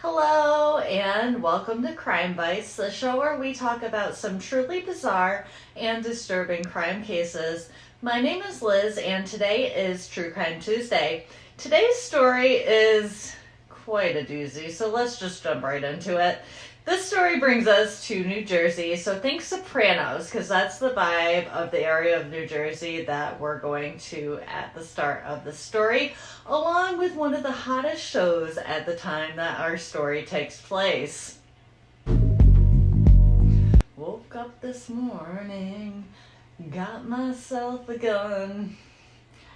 Hello and welcome to Crime Bytes, the show where we talk about some truly bizarre and disturbing crime cases. My name is Liz and today is True Crime Tuesday. Today's story is quite a doozy, so let's just jump right into it. This story brings us to New Jersey, so think Sopranos, because that's the vibe of the area of New Jersey that we're going to at the start of the story, along with one of the hottest shows at the time that our story takes place. Woke up this morning, got myself a gun.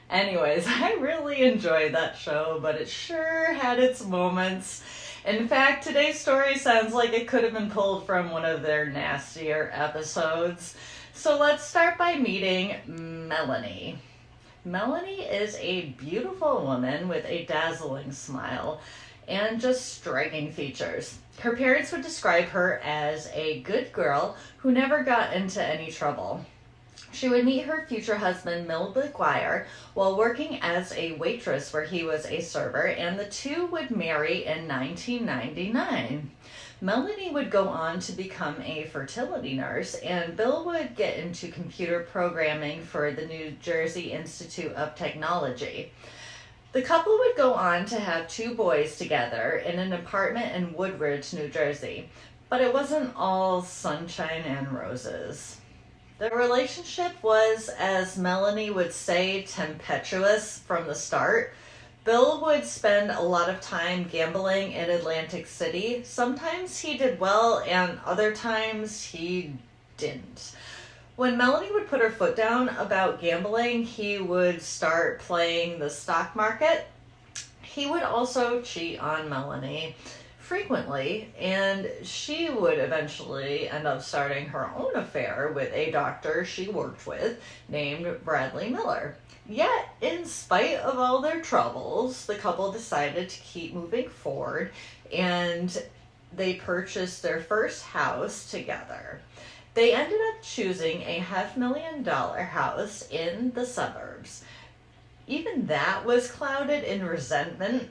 Anyways, I really enjoyed that show, but it sure had its moments. In fact, today's story sounds like it could have been pulled from one of their nastier episodes. So let's start by meeting Melanie. Melanie is a beautiful woman with a dazzling smile and just striking features. Her parents would describe her as a good girl who never got into any trouble. She would meet her future husband, McGuire, while working as a waitress where he was a server, and the two would marry in 1999. Melanie would go on to become a fertility nurse, and Bill would get into computer programming for the New Jersey Institute of Technology. The couple would go on to have two boys together in an apartment in Woodridge, New Jersey, but it wasn't all sunshine and roses. The relationship was, as Melanie would say, tempestuous from the start. Bill would spend a lot of time gambling in Atlantic City. Sometimes he did well, and other times he didn't. When Melanie would put her foot down about gambling, he would start playing the stock market. He would also cheat on Melanie frequently, and she would eventually end up starting her own affair with a doctor she worked with named Bradley Miller. Yet, in spite of all their troubles, the couple decided to keep moving forward, and they purchased their first house together. They ended up choosing a $500,000 house in the suburbs. Even that was clouded in resentment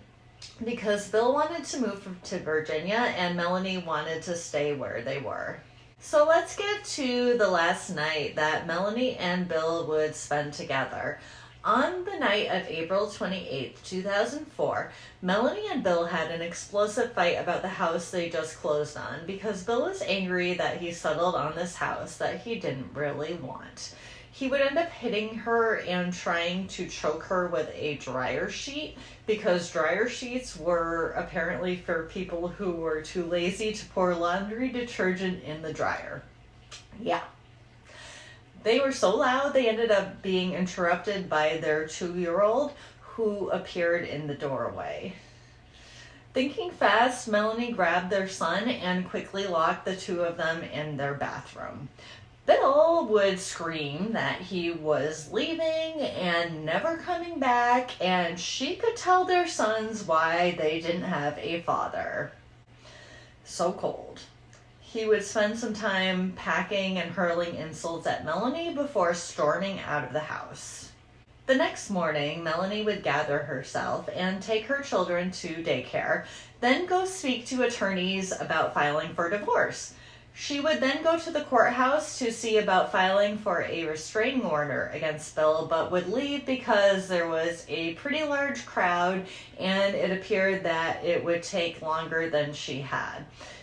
because Bill wanted to move to Virginia and Melanie wanted to stay where they were. So let's get to the last night that Melanie and Bill would spend together. On the night of April 28, 2004, Melanie and Bill had an explosive fight about the house they just closed on because Bill was angry that he settled on this house that he didn't really want. He would end up hitting her and trying to choke her with a dryer sheet because dryer sheets were apparently for people who were too lazy to pour laundry detergent in the dryer. Yeah. They were so loud they ended up being interrupted by their 2-year-old who appeared in the doorway. Thinking fast, Melanie grabbed their son and quickly locked the two of them in their bathroom. Bill would scream that he was leaving and never coming back, and she could tell their sons why they didn't have a father. So cold. He would spend some time packing and hurling insults at Melanie before storming out of the house. The next morning, Melanie would gather herself and take her children to daycare, then go speak to attorneys about filing for divorce. She would then go to the courthouse to see about filing for a restraining order against Bill, but would leave because there was a pretty large crowd and it appeared that it would take longer than she had.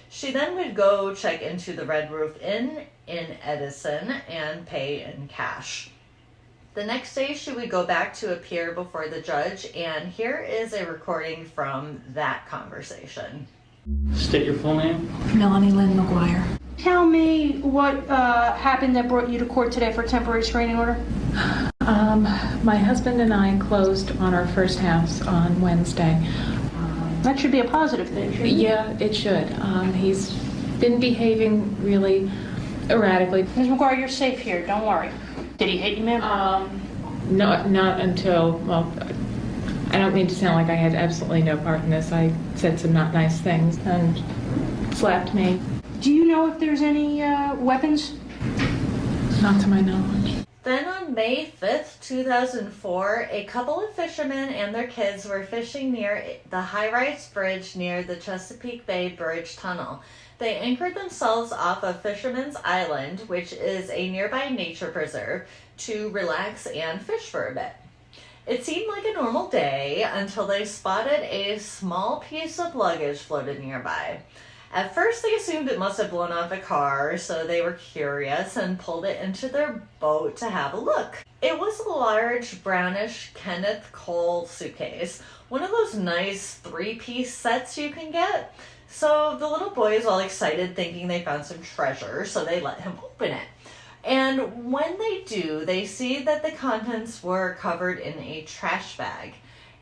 She then would go check into the Red Roof Inn in Edison and pay in cash. The next day she would go back to appear before the judge, and here is a recording from that conversation. State your full name. Melanie Lynn McGuire. Tell me what happened that brought you to court today for temporary restraining order? My husband and I closed on our first house on Wednesday. That should be a positive thing, shouldn't it? Yeah, it should. He's been behaving really erratically. Ms. McGuire, you're safe here. Don't worry. Did he hit you, ma'am? No, not until, well, I don't mean to sound like I had absolutely no part in this. I said some not nice things and slapped me. Do you know if there's any weapons? Not to my knowledge. Then on May 5th, 2004, a couple of fishermen and their kids were fishing near the high-rise bridge near the Chesapeake Bay Bridge Tunnel. They anchored themselves off of Fisherman's Island, which is a nearby nature preserve, to relax and fish for a bit. It seemed like a normal day until they spotted a small piece of luggage floated nearby. At first, they assumed it must have blown off a car, so they were curious and pulled it into their boat to have a look. It was a large, brownish Kenneth Cole suitcase, one of those nice three-piece sets you can get. So the little boy is all excited, thinking they found some treasure, so they let him open it. And when they do, they see that the contents were covered in a trash bag.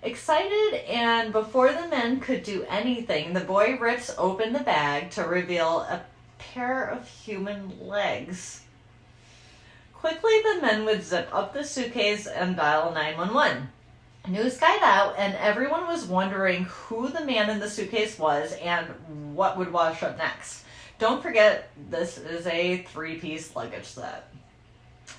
Excited, and before the men could do anything, the boy rips open the bag to reveal a pair of human legs. Quickly, the men would zip up the suitcase and dial 911. News got out, and everyone was wondering who the man in the suitcase was and what would wash up next. Don't forget, this is a three-piece luggage set.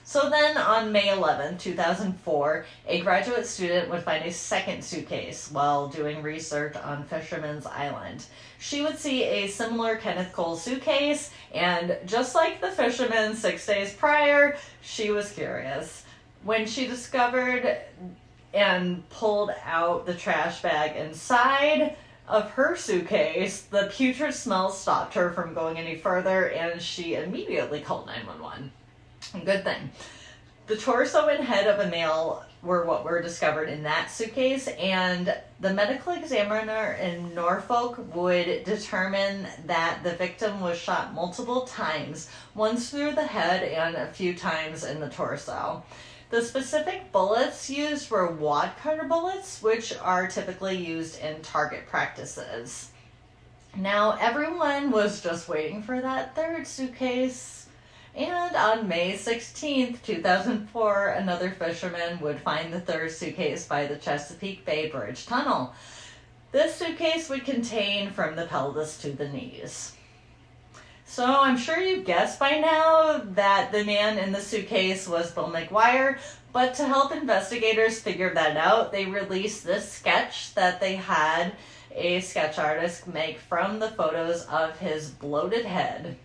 So then on May 11, 2004, a graduate student would find a second suitcase while doing research on Fisherman's Island. She would see a similar Kenneth Cole suitcase, and just like the fisherman 6 days prior, she was curious. When she discovered and pulled out the trash bag inside of her suitcase, the putrid smell stopped her from going any further, and she immediately called 911. Good thing. The torso and head of a male were what were discovered in that suitcase, and the medical examiner in Norfolk would determine that the victim was shot multiple times, once through the head and a few times in the torso. The specific bullets used were wad cutter bullets, which are typically used in target practices. Now, everyone was just waiting for that third suitcase. And on May 16th, 2004, another fisherman would find the third suitcase by the Chesapeake Bay Bridge Tunnel. This suitcase would contain from the pelvis to the knees. So I'm sure you've guessed by now that the man in the suitcase was Bill McGuire, but to help investigators figure that out, they released this sketch that they had a sketch artist make from the photos of his bloated head.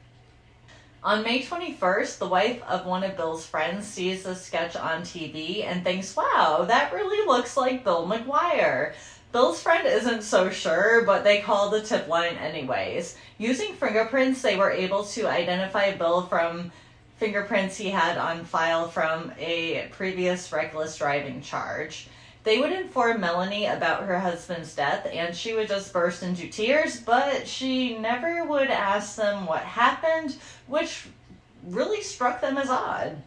On May 21st, the wife of one of Bill's friends sees the sketch on TV and thinks, wow, that really looks like Bill McGuire. Bill's friend isn't so sure, but they call the tip line anyways. Using fingerprints, they were able to identify Bill from fingerprints he had on file from a previous reckless driving charge. They would inform Melanie about her husband's death, and she would just burst into tears, but she never would ask them what happened, which really struck them as odd.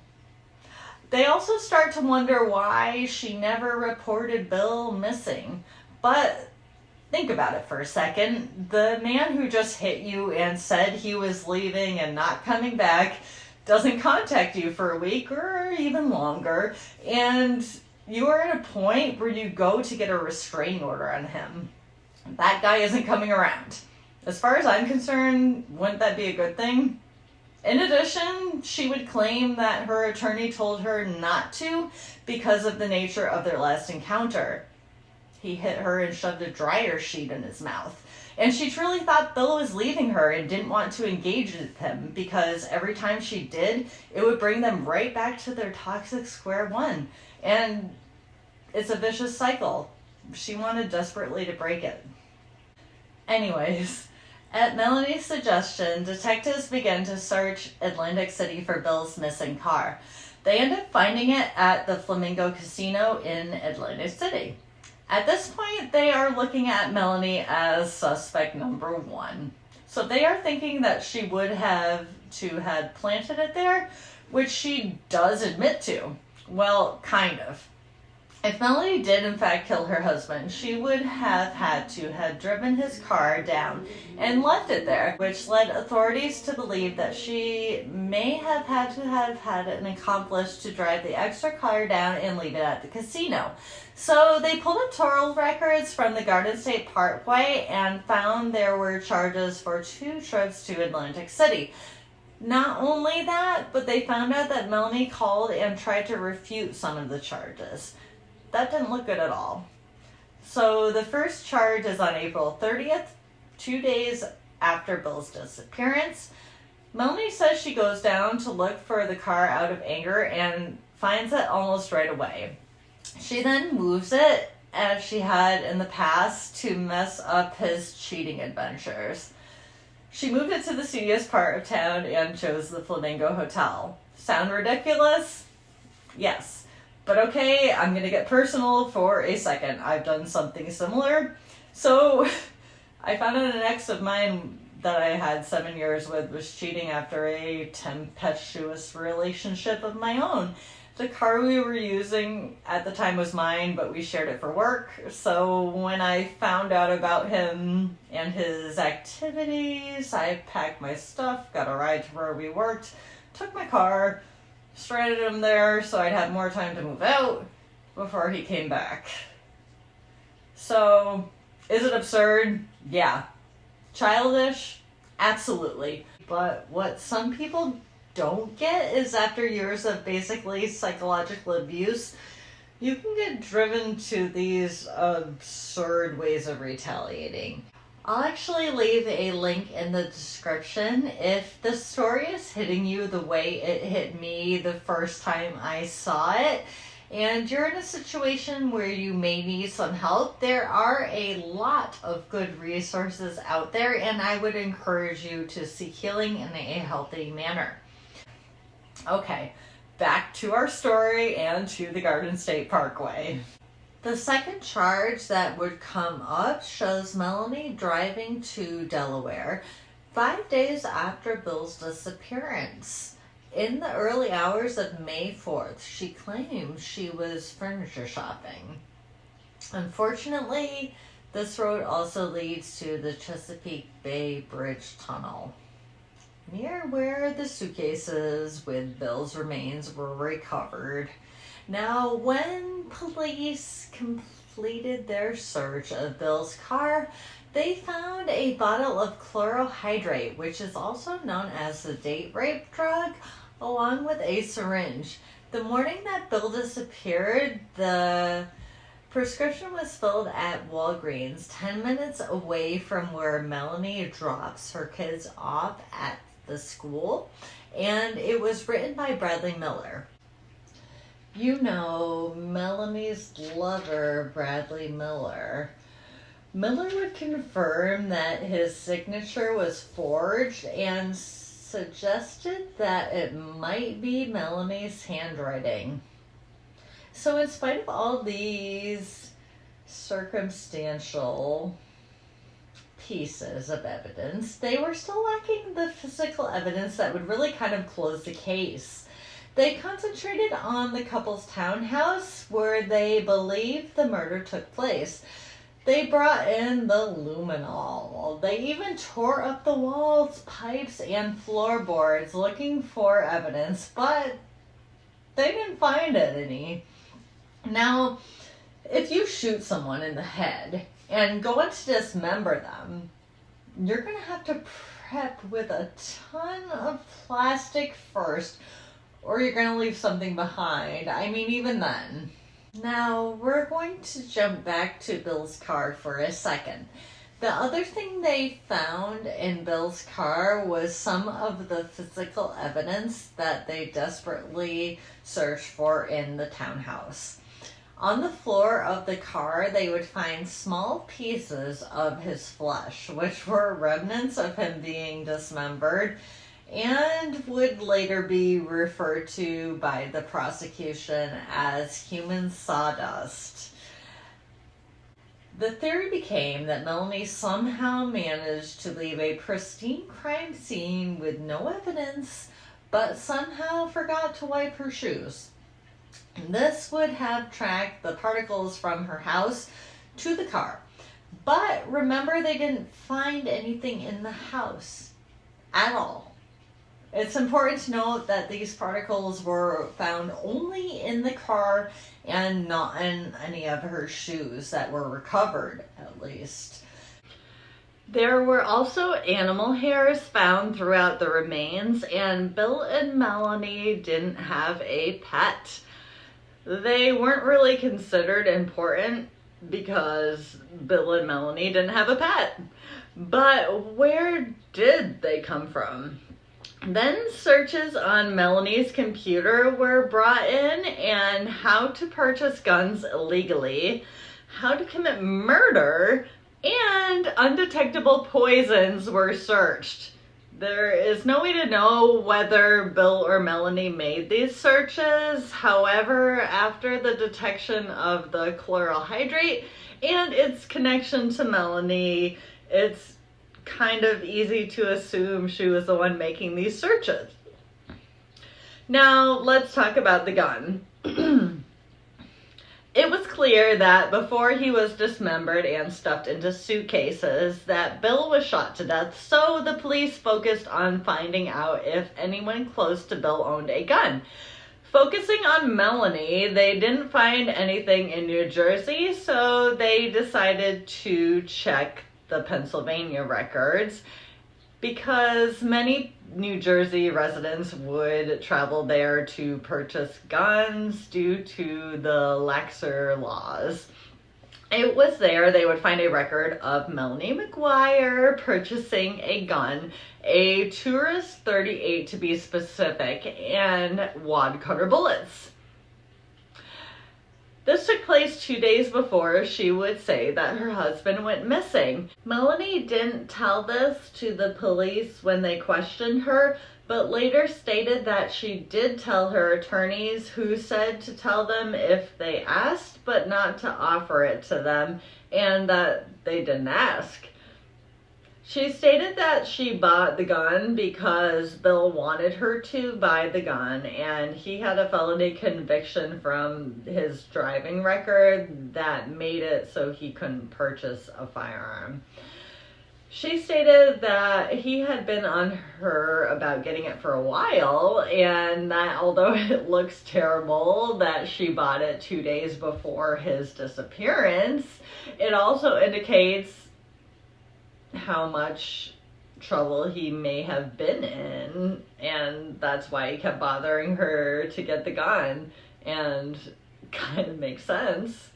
They also start to wonder why she never reported Bill missing. But think about it for a second. The man who just hit you and said he was leaving and not coming back doesn't contact you for a week or even longer, and you are at a point where you go to get a restraining order on him. That guy isn't coming around. As far as I'm concerned, wouldn't that be a good thing? In addition, she would claim that her attorney told her not to because of the nature of their last encounter. He hit her and shoved a dryer sheet in his mouth. And she truly thought Bill was leaving her and didn't want to engage with him because every time she did, it would bring them right back to their toxic square one. And it's a vicious cycle. She wanted desperately to break it. Anyways, at Melanie's suggestion, detectives began to search Atlantic City for Bill's missing car. They end up finding it at the Flamingo Casino in Atlantic City. At this point, they are looking at Melanie as suspect number one. So they are thinking that she would have had planted it there, which she does admit to. Well, kind of. If Melanie did in fact kill her husband, she would have had to have driven his car down and left it there, which led authorities to believe that she may have had an accomplice to drive the extra car down and leave it at the casino. So they pulled up toll records from the Garden State Parkway and found there were charges for 2 trips to Atlantic City. Not only that, but they found out that Melanie called and tried to refute some of the charges. That didn't look good at all. So the first charge is on April 30th, 2 days after Bill's disappearance. Melanie says she goes down to look for the car out of anger and finds it almost right away. She then moves it, as she had in the past, to mess up his cheating adventures. She moved it to the seediest part of town and chose the Flamingo Hotel. Sound ridiculous? Yes. But okay, I'm gonna get personal for a second. I've done something similar. So I found out an ex of mine that I had 7 years with was cheating after a tempestuous relationship of my own. The car we were using at the time was mine, but we shared it for work. So when I found out about him and his activities, I packed my stuff, got a ride to where we worked, took my car, stranded him there so I'd have more time to move out before he came back. So, is it absurd? Yeah. Childish? Absolutely. But what some people don't get is after years of basically psychological abuse, you can get driven to these absurd ways of retaliating. I'll actually leave a link in the description if the story is hitting you the way it hit me the first time I saw it, and you're in a situation where you may need some help. There are a lot of good resources out there, and I would encourage you to seek healing in a healthy manner. Okay, back to our story and to the Garden State Parkway. The second charge that would come up shows Melanie driving to Delaware 5 days after Bill's disappearance. In the early hours of May 4th, she claims she was furniture shopping. Unfortunately, this road also leads to the Chesapeake Bay Bridge Tunnel, near where the suitcases with Bill's remains were recovered. Now, when police completed their search of Bill's car, they found a bottle of chlorohydrate, which is also known as the date rape drug, along with a syringe. The morning that Bill disappeared, the prescription was filled at Walgreens, 10 minutes away from where Melanie drops her kids off at the school, and it was written by Bradley Miller. You know, Melanie's lover, Bradley Miller. Miller would confirm that his signature was forged and suggested that it might be Melanie's handwriting. So in spite of all these circumstantial pieces of evidence, they were still lacking the physical evidence that would really kind of close the case. They concentrated on the couple's townhouse where they believed the murder took place. They brought in the luminol. They even tore up the walls, pipes, and floorboards looking for evidence, but they didn't find any. Now, if you shoot someone in the head and go on to dismember them, you're going to have to prep with a ton of plastic first, or you're going to leave something behind. I mean, even then. Now, we're going to jump back to Bill's car for a second. The other thing they found in Bill's car was some of the physical evidence that they desperately searched for in the townhouse. On the floor of the car, they would find small pieces of his flesh, which were remnants of him being dismembered, and would later be referred to by the prosecution as human sawdust. The theory became that Melanie somehow managed to leave a pristine crime scene with no evidence, but somehow forgot to wipe her shoes. This would have tracked the particles from her house to the car. But remember, they didn't find anything in the house at all. It's important to note that these particles were found only in the car and not in any of her shoes that were recovered, at least. There were also animal hairs found throughout the remains, and Bill and Melanie didn't have a pet. They weren't really considered important because Bill and Melanie didn't have a pet. But where did they come from? Then searches on Melanie's computer were brought in, and how to purchase guns illegally, how to commit murder, and undetectable poisons were searched. There is no way to know whether Bill or Melanie made these searches. However, after the detection of the chloral hydrate and its connection to Melanie, it's kind of easy to assume she was the one making these searches. Now, let's talk about the gun. It was clear that before he was dismembered and stuffed into suitcases, that Bill was shot to death, so the police focused on finding out if anyone close to Bill owned a gun. Focusing on Melanie, they didn't find anything in New Jersey, so they decided to check the Pennsylvania records, because many New Jersey residents would travel there to purchase guns due to the laxer laws. It was there they would find a record of Melanie McGuire purchasing a gun, a Tourist 38 to be specific, and wad cutter bullets. This took place 2 days before she would say that her husband went missing. Melanie didn't tell this to the police when they questioned her, but later stated that she did tell her attorneys, who said to tell them if they asked, but not to offer it to them, and that they didn't ask. She stated that she bought the gun because Bill wanted her to buy the gun, and he had a felony conviction from his driving record that made it so he couldn't purchase a firearm. She stated that he had been on her about getting it for a while, and that although it looks terrible that she bought it 2 days before his disappearance, it also indicates how much trouble he may have been in, and that's why he kept bothering her to get the gun, and kind of makes sense.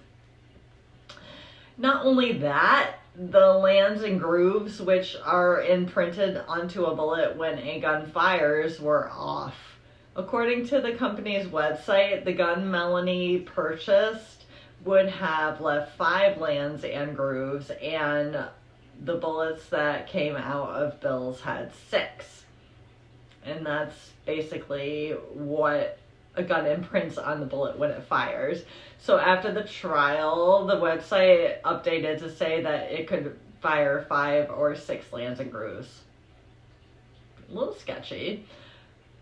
Not only that, the lands and grooves which are imprinted onto a bullet when a gun fires were off. According to the company's website, the gun Melanie purchased would have left 5 lands and grooves, and the bullets that came out of Bill's had 6. And that's basically what a gun imprints on the bullet when it fires. So after the trial, the website updated to say that it could fire 5 or 6 lands and grooves. A little sketchy.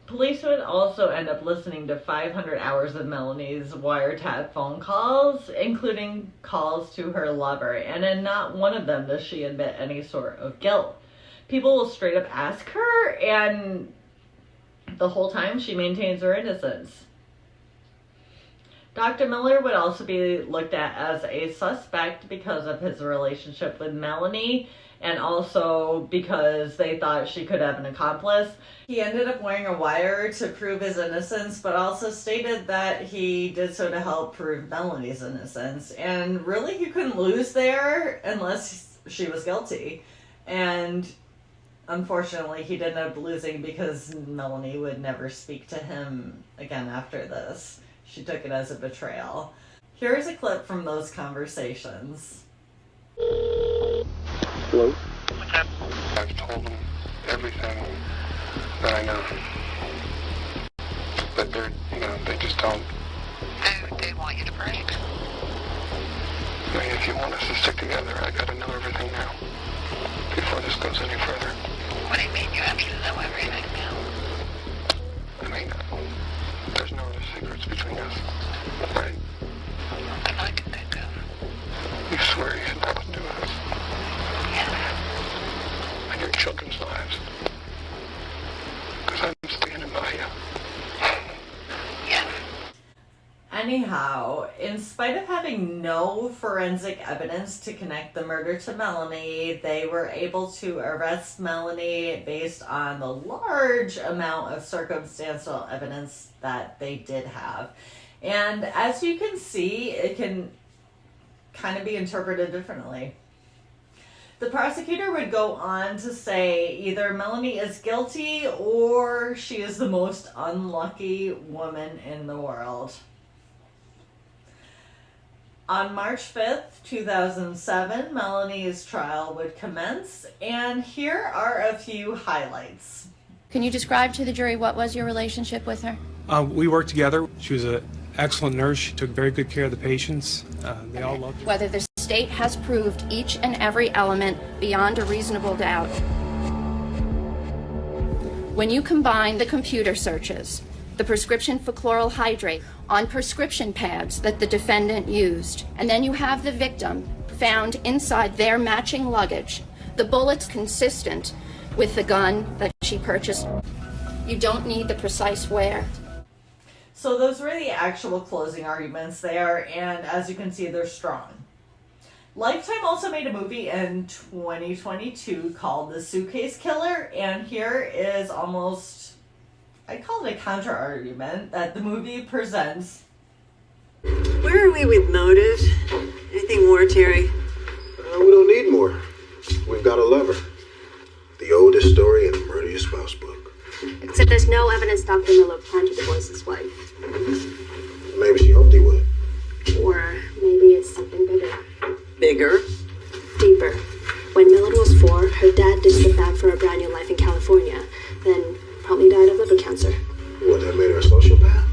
Police would also end up listening to 500 hours of Melanie's wiretap phone calls, including calls to her lover, and in not one of them does she admit any sort of guilt. People will straight up ask her, and the whole time she maintains her innocence. Dr. Miller would also be looked at as a suspect because of his relationship with Melanie, and also because they thought she could have an accomplice. He ended up wearing a wire to prove his innocence, but also stated that he did so to help prove Melanie's innocence. And really, he couldn't lose there unless she was guilty. And unfortunately, he did end up losing because Melanie would never speak to him again after this. She took it as a betrayal. Here's a clip from those conversations. Hello? I've told them everything that I know. But they just don't. They want you to break. I mean, if you want us to stick together, I gotta know everything now. Before this goes any further. What do you mean you have to know everything now? I mean, there's no other secrets between us, right? That I can think of. You swear you had nothing to do with us. Yes. And your children's lives. Because I'm standing by you. Yes. Anyhow, in spite of having no forensic evidence to connect the murder to Melanie, they were able to arrest Melanie based on the large amount of circumstantial evidence that they did have. And as you can see, it can kind of be interpreted differently. The prosecutor would go on to say either Melanie is guilty or she is the most unlucky woman in the world. On March 5th, 2007, Melanie's trial would commence, and here are a few highlights. Can you describe to the jury what was your relationship with her? We worked together. She was an excellent nurse. She took very good care of the patients. They all loved her. Whether the state has proved each and every element beyond a reasonable doubt. When you combine the computer searches, the prescription for chloral hydrate on prescription pads that the defendant used, and then you have the victim found inside their matching luggage, the bullets consistent with the gun that she purchased, you don't need the precise wear. So those were the actual closing arguments there, and as you can see, they're strong. Lifetime also made a movie in 2022 called The Suitcase Killer, and here is almost, I call it a counter-argument that the movie presents. Where are we with motive? Anything more, Terry? We don't need more. We've got a lover. The oldest story in a murder your spouse book. Except there's no evidence Dr. Miller planned to divorce his wife. Maybe she hoped he would. Or maybe it's something bigger. Bigger? Deeper. When Melanie was 4, her dad ditched the fab for a brand new life in California. Then promptly died of liver cancer. What, that made her a sociopath?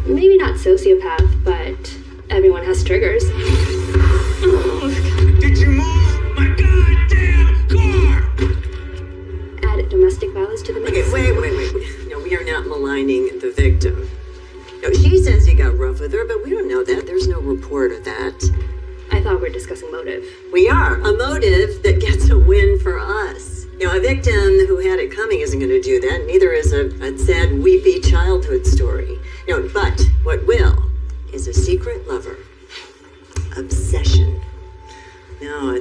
Maybe not sociopath, but everyone has triggers. Did you move my goddamn car? Add domestic violence to the mix. Okay, wait. No, we are not maligning the victim. No, she says he got rough with her, but we don't know that. There's no report of that. I thought we were discussing motive. We are. A motive that gets a win for us. You know, a victim who had it coming isn't going to do that. Neither is a sad, weepy childhood story. You know, but what will is a secret lover. Obsession. No,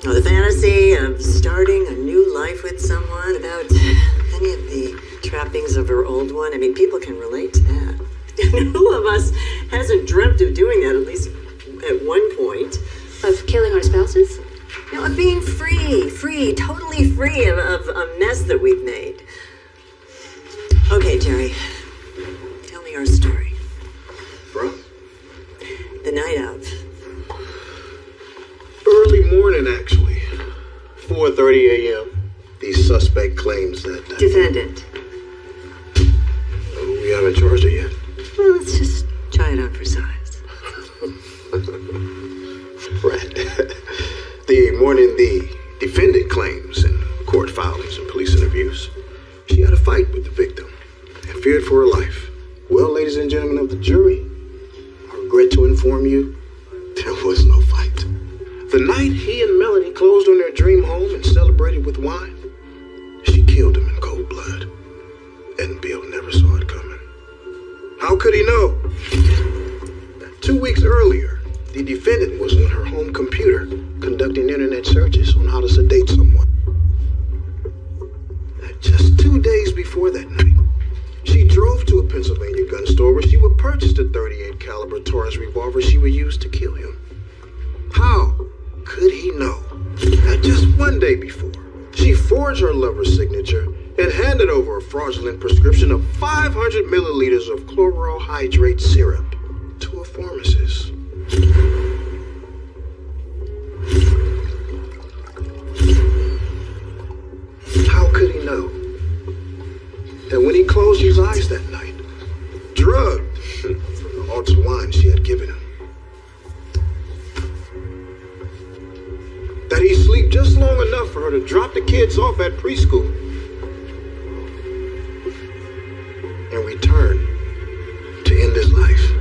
the fantasy of starting a new life with someone without any of the trappings of her old one. I mean, people can relate to that. Who of us hasn't dreamt of doing that, at least at one point? Of killing our spouses? You know, of being free, totally free of a mess that we've made. Okay, Jerry, tell me your story. Bro? The night of. Early morning, actually. 4:30 a.m. The suspect claims that... Defendant. We haven't charged her yet. Well, let's just try it on for size. Right. The morning the defendant claims in court filings and police interviews, she had a fight with the victim and feared for her life. Well, ladies and gentlemen of the jury, I regret to inform you, there was no fight. The night he and Melanie closed on their dream home and celebrated with wine, she killed him in cold blood. And Bill never saw it coming. How could he know? 2 weeks earlier, the defendant was on her home computer conducting internet searches on how to sedate someone. Just 2 days before that night, she drove to a Pennsylvania gun store where she would purchase the .38 caliber Taurus revolver she would use to kill him. How could he know that just 1 day before, she forged her lover's signature and handed over a fraudulent prescription of 500 milliliters of chloral hydrate syrup to a pharmacist? How could he know that when he closed his eyes that night, drugged from the Alt's wine she had given him, that he'd sleep just long enough for her to drop the kids off at preschool and return to end his life?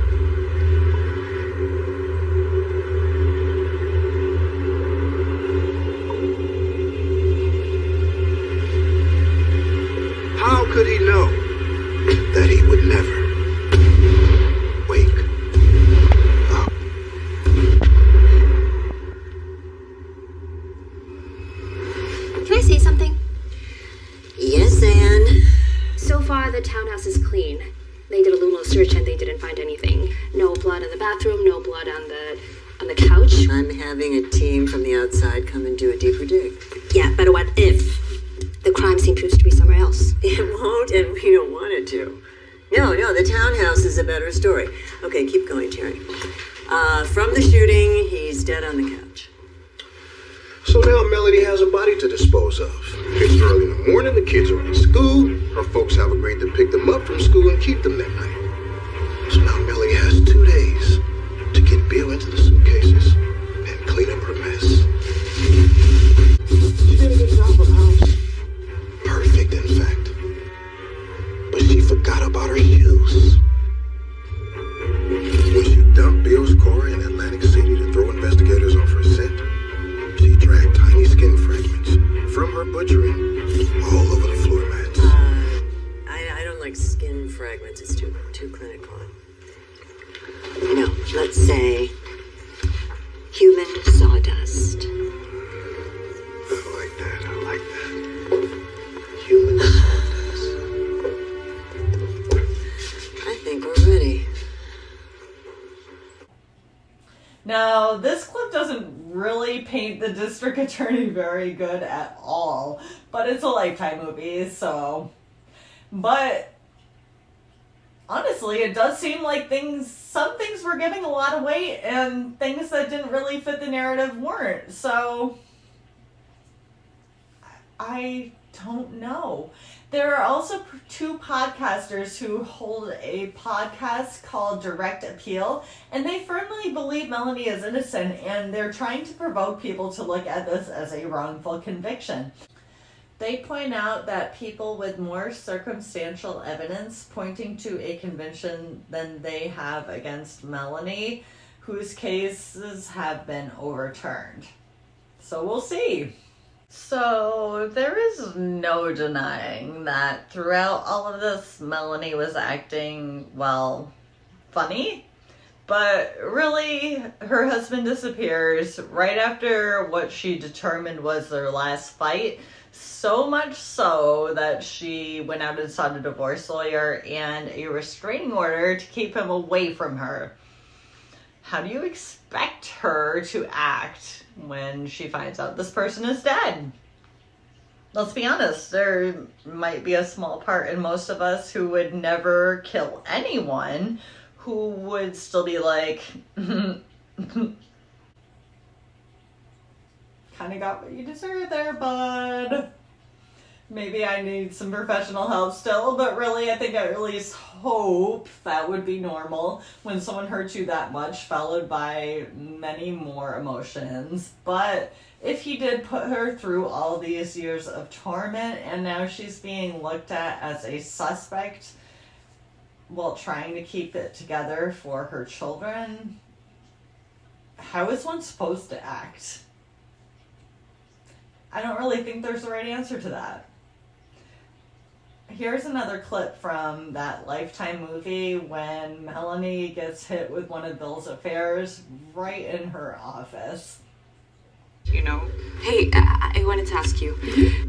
How could he know that he would never wake They did a little search and they didn't find anything. No blood in the bathroom, no blood on the couch. I'm having a team from the outside come and do a deeper dig. Yeah, but what if the crime scene proves to be somewhere else? It won't, and we don't want it to. No, the townhouse is a better story. Okay, keep going, Terry. From the shooting, he's dead on the couch. So now Melanie has a body to dispose of. It's early in the morning, the kids are in school. Her folks have agreed to pick them up from school and keep them that night. So now Melanie has 2 days to get Bill into the suitcases and clean up her mess. She did a good job of the house. Perfect, in fact. But she forgot about her shoes. When she dumped Bill's car in Atlantic City to throw investigators off her scent, she dragged tiny skin fragments from her butchering all over the floor mats. I don't like skin fragments. It's too clinical. No, let's say human sawdust. I like that. Human sawdust. I think we're ready. Now, this clip doesn't really paint the district attorney very good at all, but it's a Lifetime movie, so. But honestly, it does seem like some things were getting a lot of weight, and things that didn't really fit the narrative weren't. So I don't know. There are also 2 podcasters who hold a podcast called Direct Appeal, and they firmly believe Melanie is innocent, and they're trying to provoke people to look at this as a wrongful conviction. They point out that people with more circumstantial evidence pointing to a conviction than they have against Melanie, whose cases have been overturned. So we'll see. So there is no denying that throughout all of this, Melanie was acting, well, funny. But really, her husband disappears right after what she determined was their last fight. So much so that she went out and sought a divorce lawyer and a restraining order to keep him away from her. How do you expect her to act when she finds out this person is dead? Let's be honest, there might be a small part in most of us who would never kill anyone, who would still be like, kind of got what you deserve there, bud. Maybe I need some professional help still, but really I think I at least hope that would be normal when someone hurts you that much, followed by many more emotions. But if he did put her through all these years of torment and now she's being looked at as a suspect while trying to keep it together for her children, how is one supposed to act? I don't really think there's a right answer to that. Here's another clip from that Lifetime movie when Melanie gets hit with one of Bill's affairs right in her office. You know? Hey, I wanted to ask you.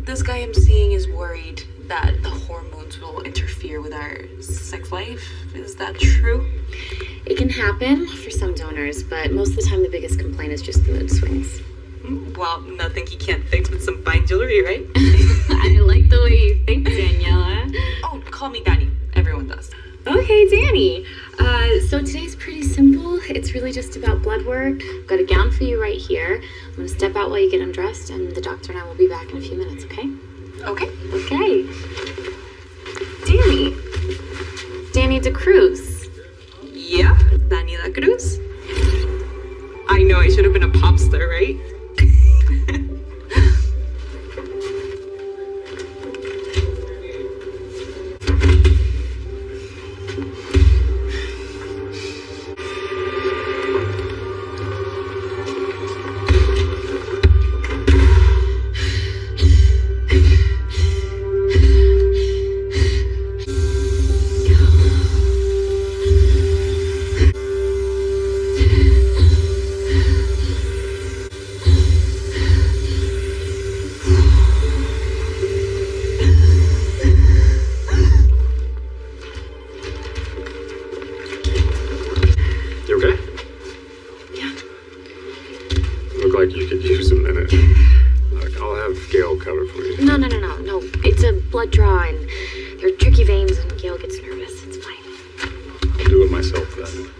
This guy I'm seeing is worried that the hormones will interfere with our sex life. Is that true? It can happen for some donors, but most of the time the biggest complaint is just the mood swings. Well, nothing he can't fix with some fine jewelry, right? I like the way you think, Daniela. Oh, call me Danny. Everyone does. Okay, Danny. So today's pretty simple. It's really just about blood work. I've got a gown for you right here. I'm going to step out while you get undressed, and the doctor and I will be back in a few minutes, okay? Okay. Okay. Danny DeCruz. Yeah, Danny DeCruz. I know I should have been a pop star, right? blood draw, and there are tricky veins, and Gail gets nervous. It's fine. I'll do it myself then.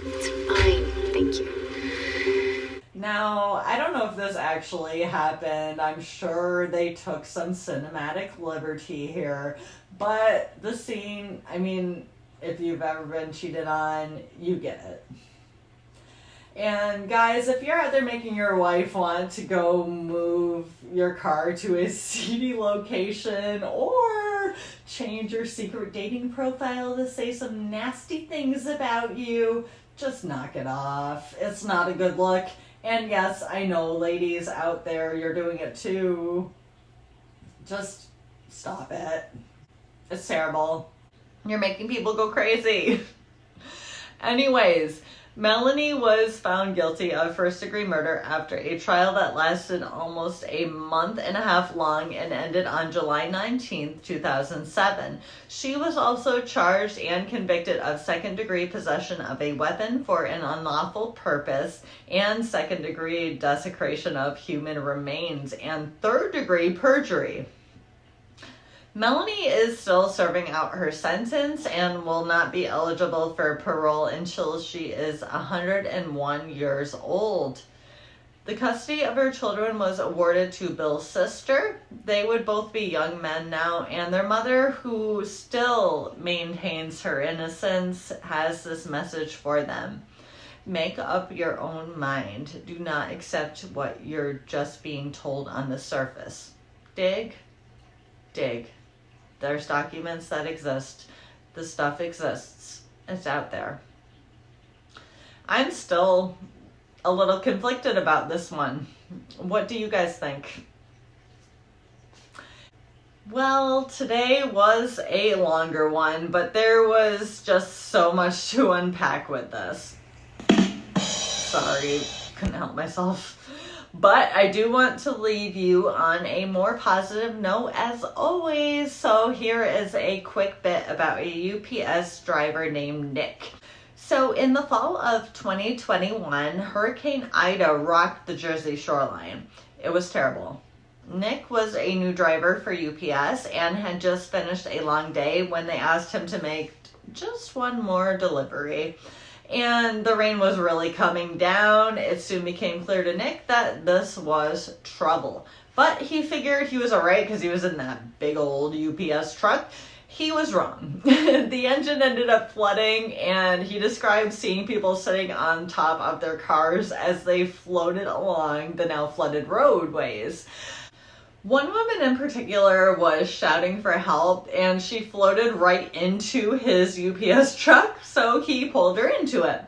It's fine. Thank you. Now, I don't know if this actually happened. I'm sure they took some cinematic liberty here. But the scene, I mean, if you've ever been cheated on, you get it. And guys, if you're out there making your wife want to go move your car to a seedy location or change your secret dating profile to say some nasty things about you, just knock it off. It's not a good look. And yes, I know ladies out there, you're doing it too. Just stop it. It's terrible. You're making people go crazy. Anyways, Melanie was found guilty of first-degree murder after a trial that lasted almost a month and a half long and ended on July 19th, 2007. She was also charged and convicted of second-degree possession of a weapon for an unlawful purpose and second-degree desecration of human remains and third-degree perjury. Melanie is still serving out her sentence and will not be eligible for parole until she is 101 years old. The custody of her children was awarded to Bill's sister. They would both be young men now, and their mother, who still maintains her innocence, has this message for them. Make up your own mind. Do not accept what you're just being told on the surface. Dig. There's documents that exist. The stuff exists. It's out there. I'm still a little conflicted about this one. What do you guys think? Well, today was a longer one, but there was just so much to unpack with this. Sorry, couldn't help myself. But I do want to leave you on a more positive note as always. So here is a quick bit about a UPS driver named Nick. So in the fall of 2021, Hurricane Ida rocked the Jersey shoreline. It was terrible. Nick was a new driver for UPS and had just finished a long day when they asked him to make just one more delivery. And the rain was really coming down. It soon became clear to Nick that this was trouble. But he figured he was alright because he was in that big old UPS truck. He was wrong. The engine ended up flooding, and he described seeing people sitting on top of their cars as they floated along the now flooded roadways. One woman in particular was shouting for help, and she floated right into his UPS truck, so he pulled her into it.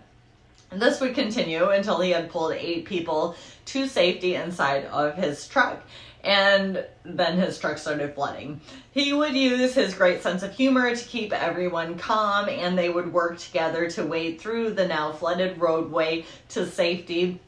And this would continue until he had pulled 8 people to safety inside of his truck, and then his truck started flooding. He would use his great sense of humor to keep everyone calm, and they would work together to wade through the now flooded roadway to safety,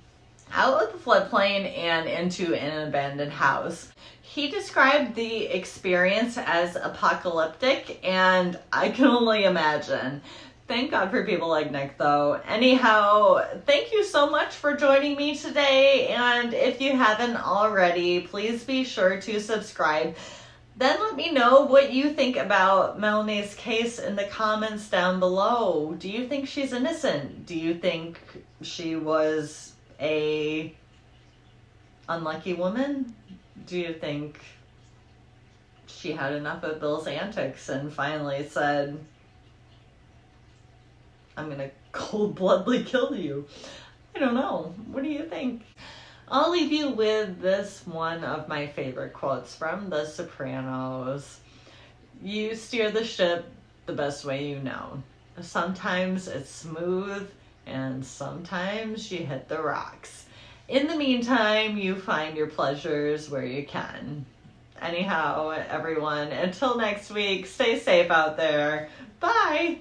out of the floodplain and into an abandoned house. He described the experience as apocalyptic, and I can only imagine. Thank God for people like Nick, though. Anyhow, thank you so much for joining me today, and if you haven't already, please be sure to subscribe. Then let me know what you think about Melanie's case in the comments down below. Do you think she's innocent? Do you think she was a unlucky woman? Do you think she had enough of Bill's antics and finally said, I'm gonna cold-bloodedly kill you? I don't know. What do you think? I'll leave you with this one of my favorite quotes from The Sopranos. You steer the ship the best way you know. Sometimes it's smooth and sometimes you hit the rocks. In the meantime, you find your pleasures where you can. Anyhow, everyone, until next week, stay safe out there. Bye!